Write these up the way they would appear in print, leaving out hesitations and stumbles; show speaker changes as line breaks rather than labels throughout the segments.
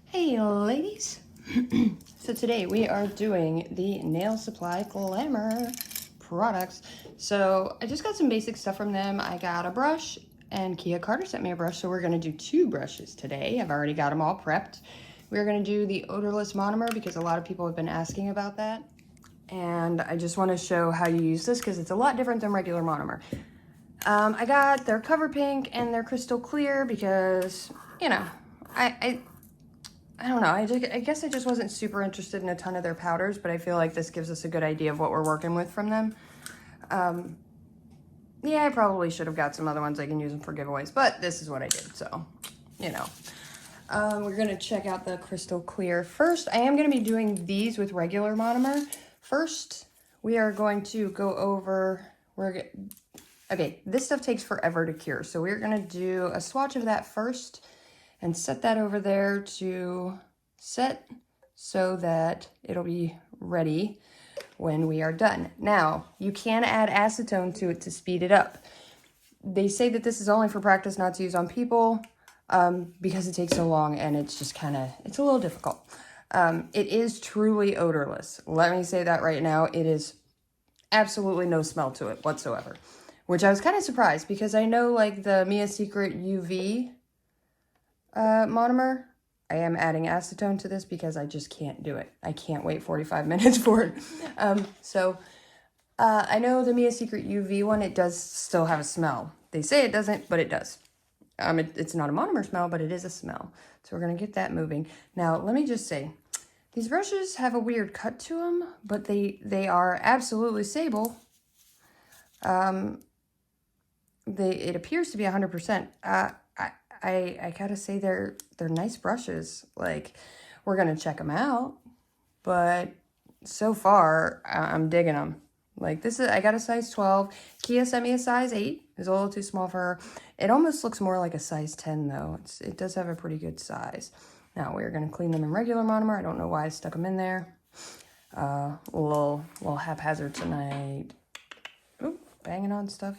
Hey ladies! So today we are doing the Nail Supply Glamour products. So I just got some basic stuff from them. I got a brush and Kia Carter sent me a brush, so we're gonna do 2 brushes today. I've already got them all prepped. We're gonna do the odorless monomer because a lot of people have been asking about that. And I just wanna show how you use this because it's a lot different than regular monomer. I got their cover pink and their crystal clear because, you know, I don't know, I guess I just wasn't super interested in a ton of their powders, but I feel like this gives us a good idea of what we're working with from them. Yeah, I probably should have got some other ones I can use them for giveaways, but this is what I did, so, you know. We're gonna check out the crystal clear first. I am gonna be doing these with regular monomer. First, we are going to go over, okay, this stuff takes forever to cure, so we're gonna do a swatch of that first, and set that over there to set so that it'll be ready when we are done. Now, you can add acetone to it to speed it up. They say that this is only for practice, not to use on people, because it takes so long and it's just it's a little difficult. It is truly odorless. Let me say that right now. It is absolutely no smell to it whatsoever, which I was kind of surprised because I know like the Mia Secret UV monomer, I am adding acetone to this because I just can't do it. I can't wait 45 minutes for it. I know the Mia Secret UV one, it does still have a smell. They say it doesn't, but it does. It's not a monomer smell, but it is a smell. So we're going to get that moving. Now, let me just say, these brushes have a weird cut to them, but they are absolutely sable. It appears to be 100%. I gotta say they're nice brushes. Like, we're gonna check them out, but so far I'm digging them. Like, I got a size 12. Kia sent me a size 8. It's a little too small for her. It almost looks more like a size 10 though. It does have a pretty good size. Now we're gonna clean them in regular monomer. I don't know why I stuck them in there. A little haphazard tonight. Oop, banging on stuff.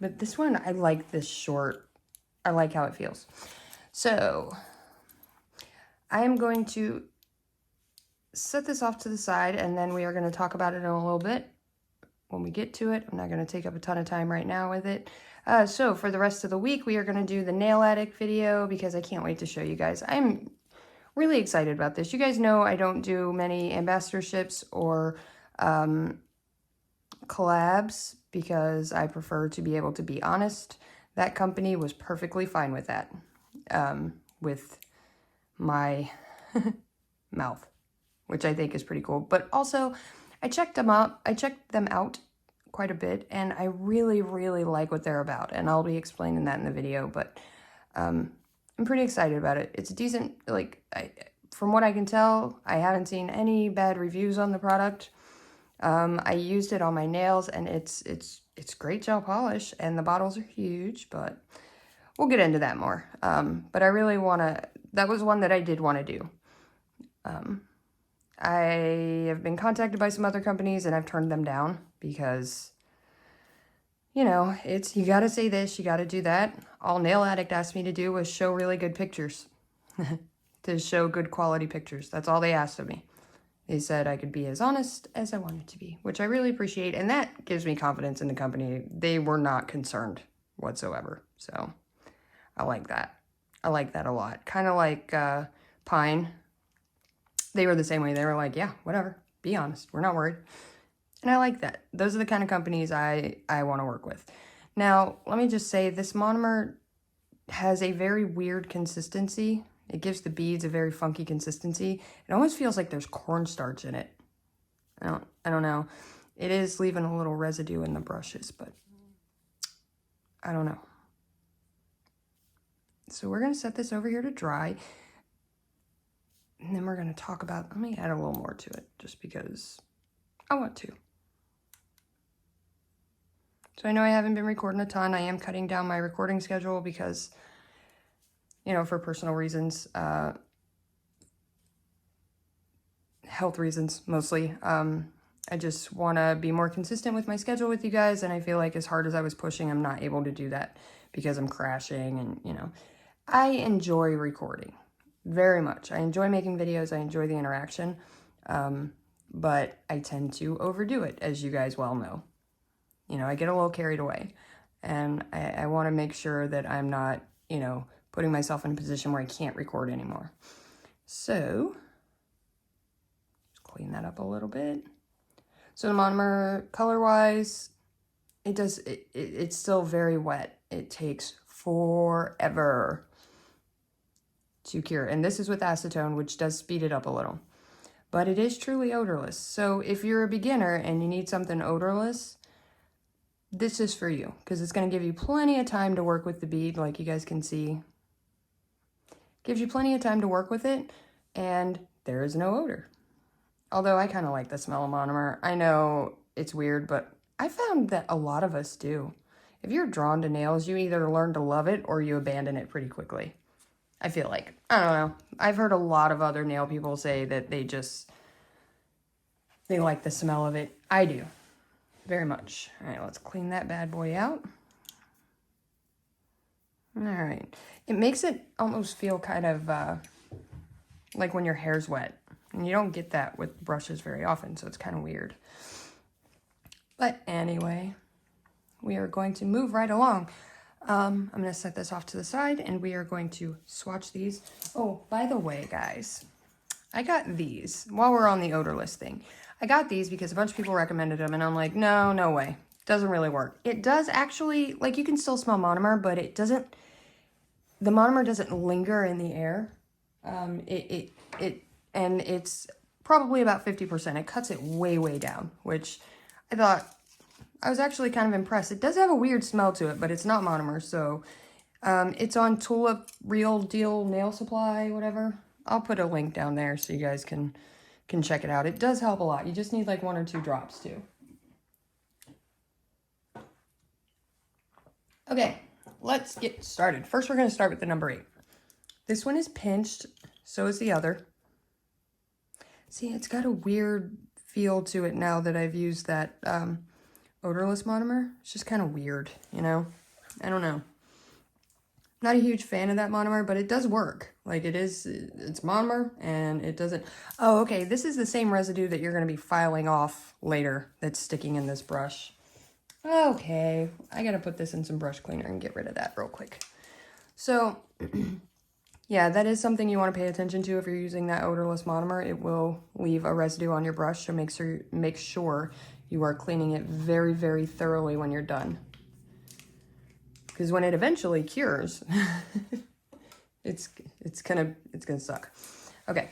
But this one, I like this short. I like how it feels. So I am going to set this off to the side, and then we are going to talk about it in a little bit when we get to it. I'm not going to take up a ton of time right now with it. So for the rest of the week, we are going to do the Nail Addict video because I can't wait to show you guys. I'm really excited about this. You guys know I don't do many ambassadorships or collabs because I prefer to be able to be honest. That company was perfectly fine with that, with my mouth, which I think is pretty cool. But also, I checked them out quite a bit, and I really, really like what they're about, and I'll be explaining that in the video, but I'm pretty excited about it. It's decent, like, from what I can tell, I haven't seen any bad reviews on the product. I used it on my nails, and it's great gel polish, and the bottles are huge, but we'll get into that more. But I really that was one that I did want to do. I have been contacted by some other companies, and I've turned them down because, you know, you gotta say this, you gotta do that. All Nail Addict asked me to do was show really good pictures. To show good quality pictures. That's all they asked of me. They said I could be as honest as I wanted to be, which I really appreciate, and that gives me confidence in the company. They were not concerned whatsoever, so I like that. I like that a lot. Kind of like Pine. They were the same way. They were like, yeah, whatever, be honest. We're not worried. And I like that. Those are the kind of companies I want to work with. Now, let me just say, this monomer has a very weird consistency. It gives the beads a very funky consistency. It almost feels like there's cornstarch in it. I don't know. It is leaving a little residue in the brushes, but I don't know. So we're going to set this over here to dry. And then we're going to talk about, let me add a little more to it just because I want to. So I know I haven't been recording a ton. I am cutting down my recording schedule because, you know, for personal reasons, health reasons mostly. I just want to be more consistent with my schedule with you guys, and I feel like as hard as I was pushing, I'm not able to do that because I'm crashing, and, you know, I enjoy recording very much. I enjoy making videos. I enjoy the interaction, but I tend to overdo it, as you guys well know. You know, I get a little carried away, and I want to make sure that I'm not, you know, putting myself in a position where I can't record anymore. So, let's clean that up a little bit. So the monomer, color-wise, it's still very wet. It takes forever to cure. And this is with acetone, which does speed it up a little. But it is truly odorless. So if you're a beginner and you need something odorless, this is for you. Because it's going to give you plenty of time to work with the bead, like you guys can see. Gives you plenty of time to work with it, and there is no odor. Although I kind of like the smell of monomer. I know it's weird, but I found that a lot of us do. If you're drawn to nails, you either learn to love it or you abandon it pretty quickly. I feel like. I don't know. I've heard a lot of other nail people say that they like the smell of it. I do. Very much. All right, let's clean that bad boy out. All right. It makes it almost feel kind of like when your hair's wet. And you don't get that with brushes very often, so it's kind of weird. But anyway, we are going to move right along. I'm going to set this off to the side, and we are going to swatch these. Oh, by the way, guys, I got these while we're on the odorless thing. I got these because a bunch of people recommended them, and I'm like, no way. Doesn't really work. It does actually, like, you can still smell monomer, but it doesn't, the monomer doesn't linger in the air. And it's probably about 50%. It cuts it way down, which I thought, I was actually kind of impressed. It does have a weird smell to it, but it's not monomer, so it's on Tulip Real Deal Nail Supply, whatever. I'll put a link down there so you guys can check it out. It does help a lot. You just need like 1 or 2 drops too. Okay, let's get started. First, we're going to start with the number 8. This one is pinched, so is the other. See, it's got a weird feel to it now that I've used that odorless monomer. It's just kind of weird, you know? I don't know. Not a huge fan of that monomer, but it does work. Like, it's monomer, and it doesn't... Oh, okay, this is the same residue that you're going to be filing off later that's sticking in this brush. Okay, I got to put this in some brush cleaner and get rid of that real quick. So, yeah, that is something you want to pay attention to if you're using that odorless monomer. It will leave a residue on your brush, so make sure you are cleaning it very thoroughly when you're done. Because when it eventually cures, it's gonna suck. Okay,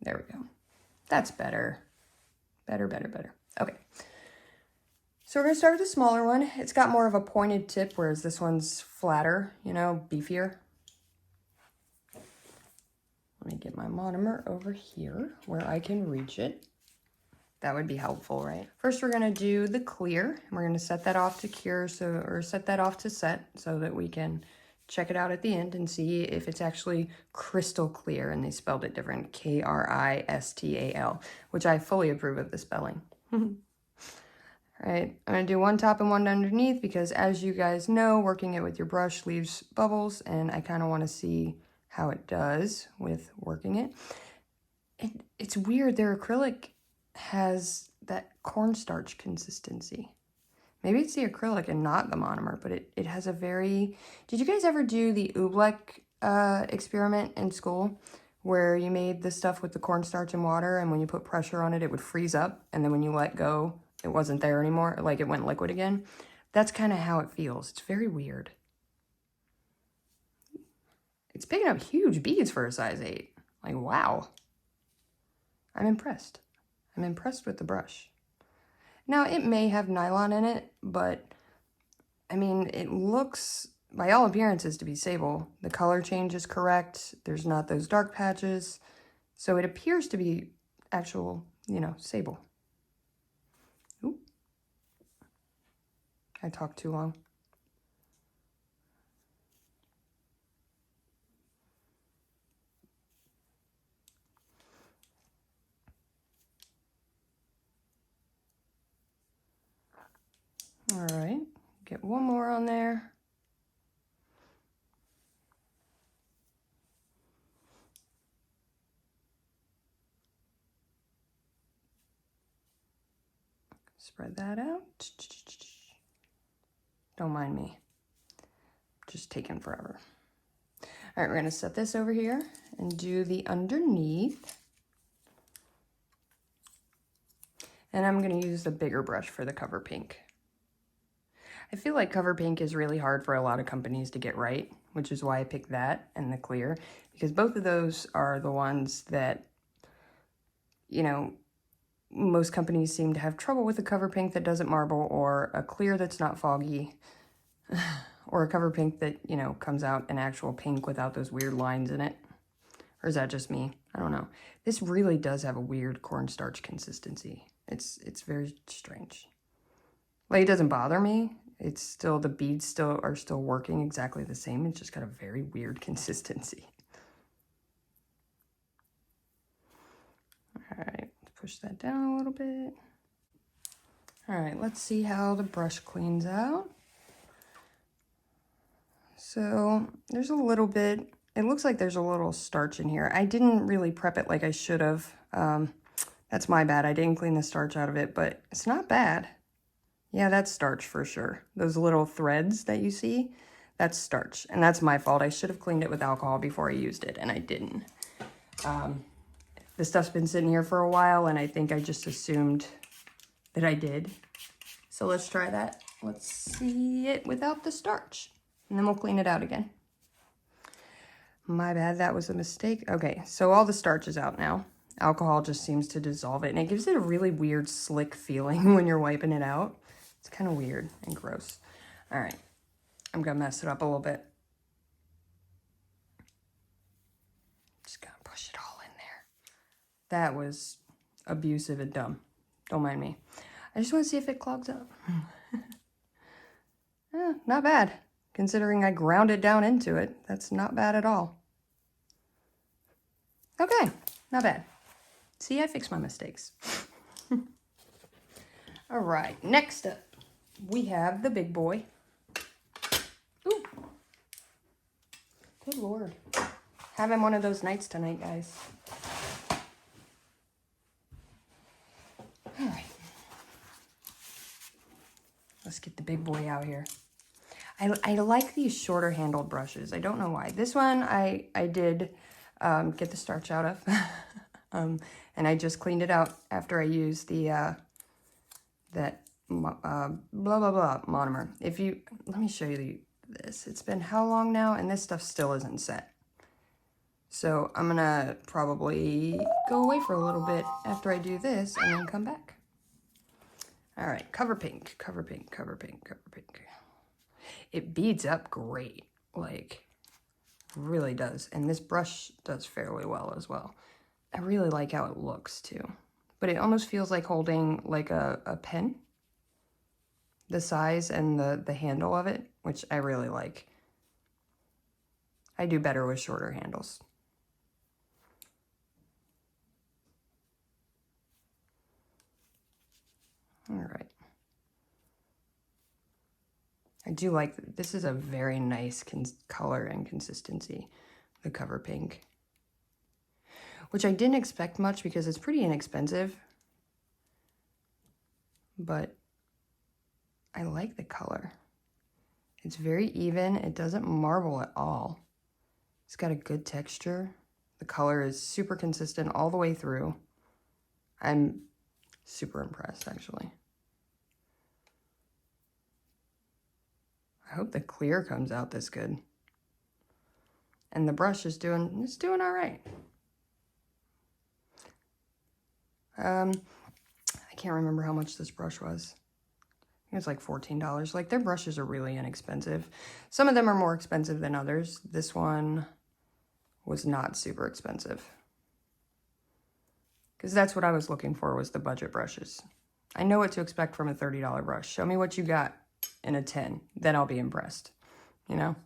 there we go. That's better. Better. Okay. So we're gonna start with the smaller one. It's got more of a pointed tip, whereas this one's flatter, you know, beefier. Let me get my monomer over here where I can reach it. That would be helpful, right? First, we're gonna do the clear, and we're gonna set that off to cure, or set that off to set, so that we can check it out at the end and see if it's actually crystal clear, and they spelled it different, Kristal, which I fully approve of the spelling. All right, I'm gonna do one top and one underneath, because as you guys know, working it with your brush leaves bubbles, and I kind of want to see how it does with working it. It's weird, their acrylic has that cornstarch consistency. Maybe it's the acrylic and not the monomer, but it has a very... Did you guys ever do the oobleck experiment in school, where you made the stuff with the cornstarch and water, and when you put pressure on it, it would freeze up, and then when you let go, it wasn't there anymore, like it went liquid again? That's kind of how it feels. It's very weird. It's picking up huge beads for a size 8. Like, wow. I'm impressed. I'm impressed with the brush. Now, it may have nylon in it, but, I mean, it looks, by all appearances, to be sable. The color change is correct. There's not those dark patches. So it appears to be actual, you know, sable. Ooh. I talked too long. All right, get one more on there. Spread that out. Don't mind me. Just taking forever. All right, we're gonna set this over here and do the underneath. And I'm gonna use the bigger brush for the cover pink. I feel like cover pink is really hard for a lot of companies to get right, which is why I picked that and the clear, because both of those are the ones that, you know, most companies seem to have trouble with: a cover pink that doesn't marble, or a clear that's not foggy, or a cover pink that, you know, comes out an actual pink without those weird lines in it. Or is that just me? I don't know. This really does have a weird cornstarch consistency. It's very strange. Like, it doesn't bother me. It's still, the beads are still working exactly the same. It's just got a very weird consistency. All right, push that down a little bit. All right, let's see how the brush cleans out. So there's a little bit, it looks like there's a little starch in here. I didn't really prep it like I should have. That's my bad. I didn't clean the starch out of it, but it's not bad. Yeah, that's starch for sure. Those little threads that you see, that's starch. And that's my fault. I should have cleaned it with alcohol before I used it, and I didn't. This stuff's been sitting here for a while, and I think I just assumed that I did. So let's try that. Let's see it without the starch, and then we'll clean it out again. My bad, that was a mistake. Okay, so all the starch is out now. Alcohol just seems to dissolve it, and it gives it a really weird slick feeling when you're wiping it out. It's kind of weird and gross. All right, I'm gonna mess it up a little bit. Just gonna push it all in there. That was abusive and dumb. Don't mind me. I just want to see if it clogs up. Not bad. Considering I ground it down into it, that's not bad at all. Okay, not bad. See, I fixed my mistakes. All right, next up, we have the big boy. Ooh. Good Lord. Having one of those nights tonight, guys. All right. Let's get the big boy out here. I like these shorter handled brushes. I don't know why. This one I did get the starch out of. And I just cleaned it out after I used the blah blah blah monomer. Let me show you this. It's been how long now, and this stuff still isn't set. So I'm gonna probably go away for a little bit after I do this and then come back. All right, cover pink, cover pink, cover pink, cover pink. It beads up great, like really does. And this brush does fairly well as well. I really like how it looks too. But it almost feels like holding like a pen. The size and the handle of it, which I really like. I do better with shorter handles. All right. I do like, this is a very nice color and consistency, the cover pink. Which I didn't expect much because it's pretty inexpensive. But I like the color. It's very even. It doesn't marble at all. It's got a good texture. The color is super consistent all the way through. I'm super impressed, actually. I hope the clear comes out this good. And the brush is doing all right. I can't remember how much this brush was. I think it's like $14. Like, their brushes are really inexpensive. Some of them are more expensive than others. This one was not super expensive. Because that's what I was looking for, was the budget brushes. I know what to expect from a $30 brush. Show me what you got in a 10, then I'll be impressed, you know?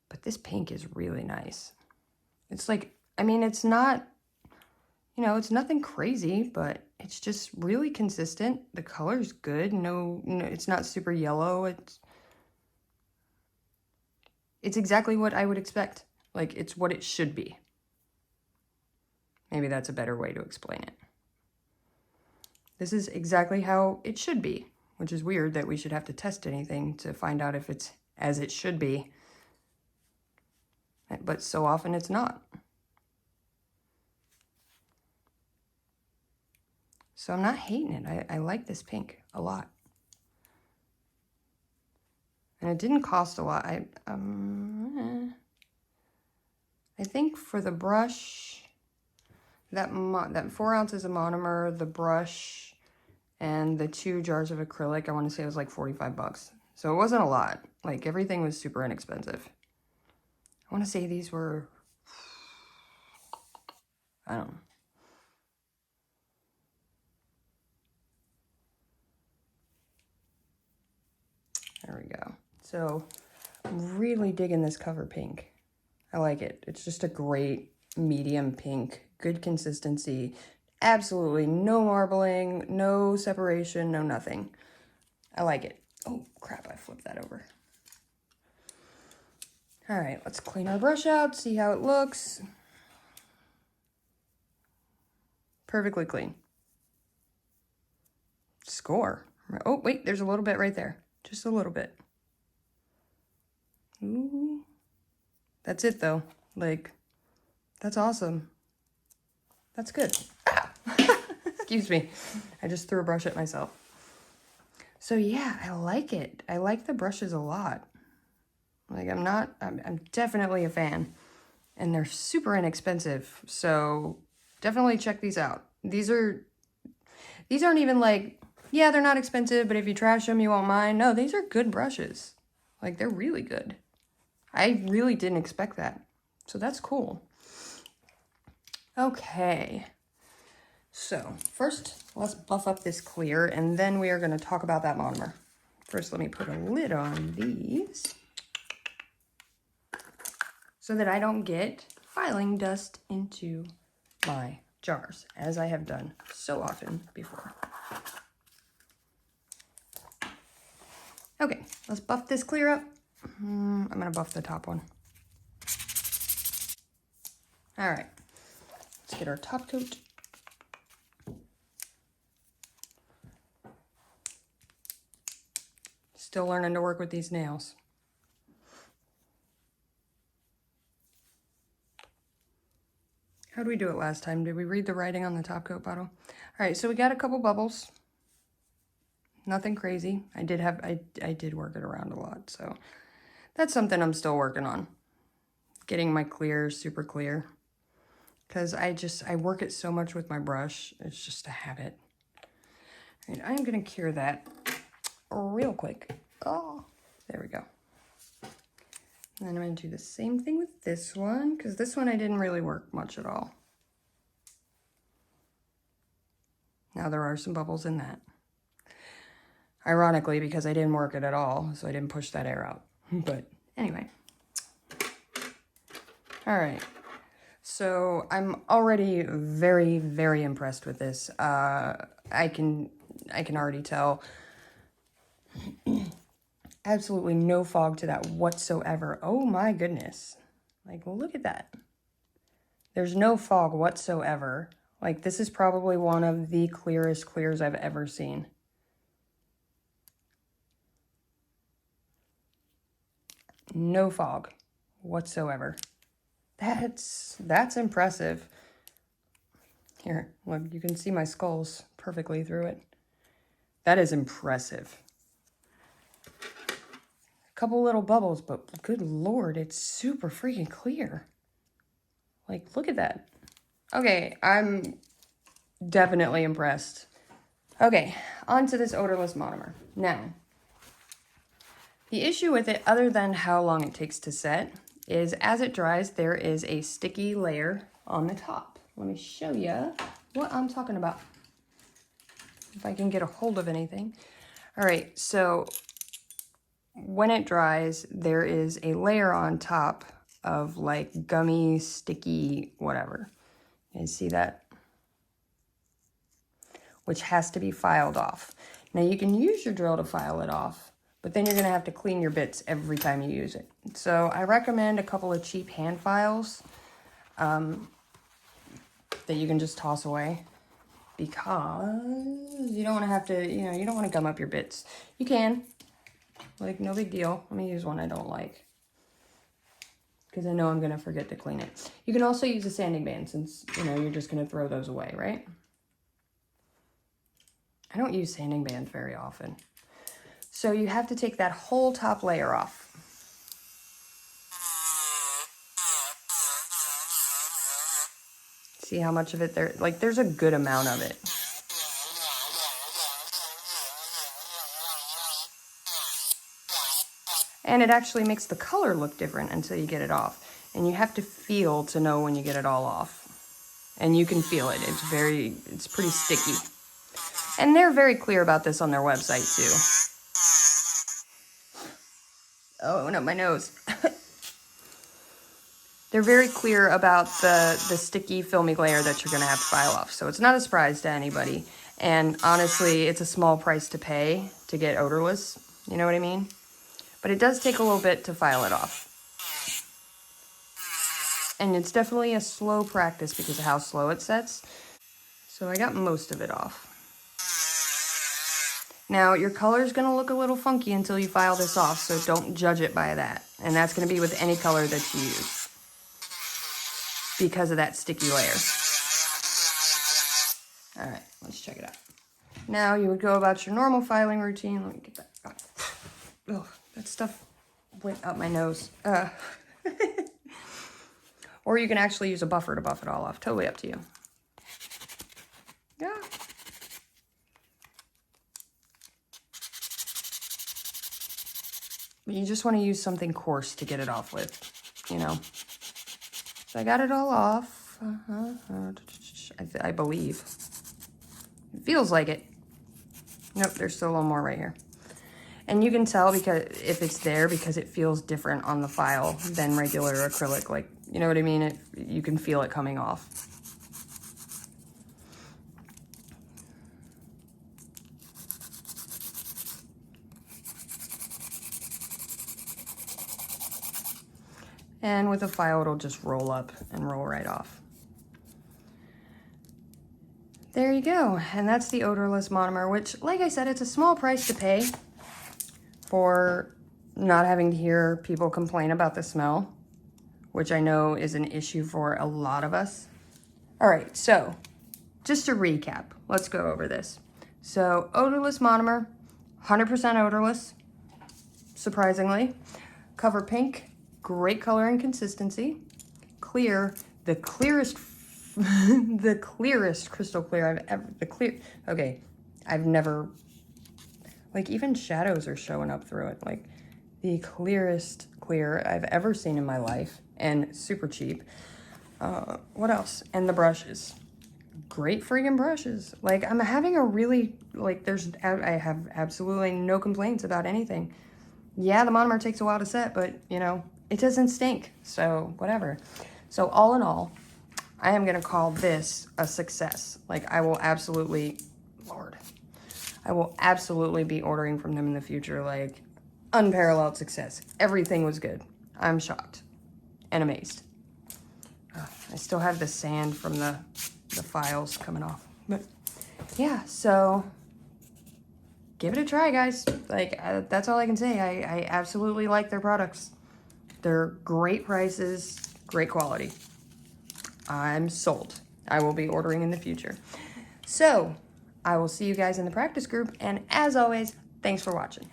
But this pink is really nice. It's like, I mean, it's not You know, it's nothing crazy, but it's just really consistent. The color's good. No, it's not super yellow. It's exactly what I would expect. Like, it's what it should be. Maybe that's a better way to explain it. This is exactly how it should be, which is weird that we should have to test anything to find out if it's as it should be. But so often it's not. So I'm not hating it. I like this pink a lot. And it didn't cost a lot. I think for the brush, that 4 ounces of monomer, the brush, and the 2 jars of acrylic, I want to say it was like 45 bucks. So it wasn't a lot. Like, everything was super inexpensive. I want to say these were, I don't know. There we go. So I'm really digging this cover pink. I like it. It's just a great medium pink, good consistency, absolutely no marbling, no separation, no nothing. I like it. Oh crap, I flipped that over. All right, let's clean our brush out, see how it looks. Perfectly clean. Score. Oh, wait, there's a little bit right there. Just a little bit. Ooh. That's it though. Like, that's awesome. That's good. Ah! Excuse me. I just threw a brush at myself. So yeah, I like it. I like the brushes a lot. Like, I'm definitely a fan. And they're super inexpensive. So definitely check these out. These aren't even like, yeah, they're not expensive, but if you trash them, you won't mind. No, these are good brushes. Like, they're really good. I really didn't expect that. So that's cool. Okay. So first, let's buff up this clear, and then we are going to talk about that monomer. First, let me put a lid on these so that I don't get filing dust into my jars, as I have done so often before. Okay, let's buff this clear up. I'm going to buff the top one. All right, let's get our top coat. Still learning to work with these nails. How did we do it last time? Did we read the writing on the top coat bottle? All right, so we got a couple bubbles. Nothing crazy. I did work it around a lot, so that's something I'm still working on. Getting my clear super clear. Because I work it so much with my brush. It's just a habit. All right, I'm gonna cure that real quick. Oh, there we go. And then I'm gonna do the same thing with this one, because this one I didn't really work much at all. Now there are some bubbles in that. Ironically, because I didn't work it at all, so I didn't push that air out. But anyway. All right. So I'm already very, very impressed with this. I can already tell. Absolutely no fog to that whatsoever. Oh my goodness. Like, look at that. There's no fog whatsoever. Like, this is probably one of the clearest clears I've ever seen. No fog whatsoever. That's impressive. Here, look, you can see my skulls perfectly through it. That is impressive. A couple little bubbles, but good Lord, it's super freaking clear. Like, look at that. Okay, I'm definitely impressed. Okay, on to this odorless monomer. Now, the issue with it, other than how long it takes to set, is as it dries, there is a sticky layer on the top. Let me show you what I'm talking about. If I can get a hold of anything. All right, so when it dries, there is a layer on top of like gummy, sticky, whatever. You see that? which has to be filed off. Now you can use your drill to file it off, but then you're gonna have to clean your bits every time you use it. So I recommend a couple of cheap hand files that you can just toss away, because you don't want to have to, you know, you don't want to gum up your bits. You can, like, no big deal. Let me use one I don't like, because I know I'm going to forget to clean it. You can also use a sanding band, since, you know, you're just going to throw those away, right? I don't use sanding bands very often. So you have to take that whole top layer off. See how much of it there, like, there's a good amount of it. And it actually makes the color look different until you get it off. And you have to feel to know when you get it all off. And you can feel it. It's pretty sticky. And they're very clear about this on their website too. Oh, no, my nose. They're very clear about the sticky, filmy layer that you're going to have to file off. So it's not a surprise to anybody. And honestly, it's a small price to pay to get odorless. You know what I mean? But it does take a little bit to file it off. And it's definitely a slow practice because of how slow it sets. So I got most of it off. Now, your color is going to look a little funky until you file this off, so don't judge it by that. And that's going to be with any color that you use, because of that sticky layer. All right, let's check it out. Now you would go about your normal filing routine. Let me get that. Oh, that stuff went up my nose. Or you can actually use a buffer to buff it all off. Totally up to you. Yeah. You just want to use something coarse to get it off with, you know. So I got it all off, I believe. It feels like it. Nope, there's still a little more right here. And you can tell because if it's there because it feels different on the file than regular acrylic. Like, you know what I mean? You can feel it coming off. And with a file, it'll just roll up and roll right off. There you go. And that's the odorless monomer, which, like I said, it's a small price to pay for not having to hear people complain about the smell, which I know is an issue for a lot of us. All right, so just to recap, let's go over this. So odorless monomer, 100% odorless, surprisingly. Cover pink. Great color and consistency. Clear, the clearest, the clearest crystal clear I've ever, I've never, like, even shadows are showing up through it. Like, the clearest clear I've ever seen in my life, and super cheap. What else? And the brushes. Great friggin' brushes. Like, I'm having a really, like, I have absolutely no complaints about anything. Yeah, the monomer takes a while to set, but, you know, it doesn't stink, so whatever. So all in all, I am gonna call this a success. Like, I will absolutely, Lord, I will absolutely be ordering from them in the future. Like, unparalleled success. Everything was good. I'm shocked and amazed. I still have the sand from the files coming off. But yeah, so give it a try, guys. Like, that's all I can say. I absolutely like their products. They're great prices, great quality. I'm sold. I will be ordering in the future. So I will see you guys in the practice group. And as always, thanks for watching.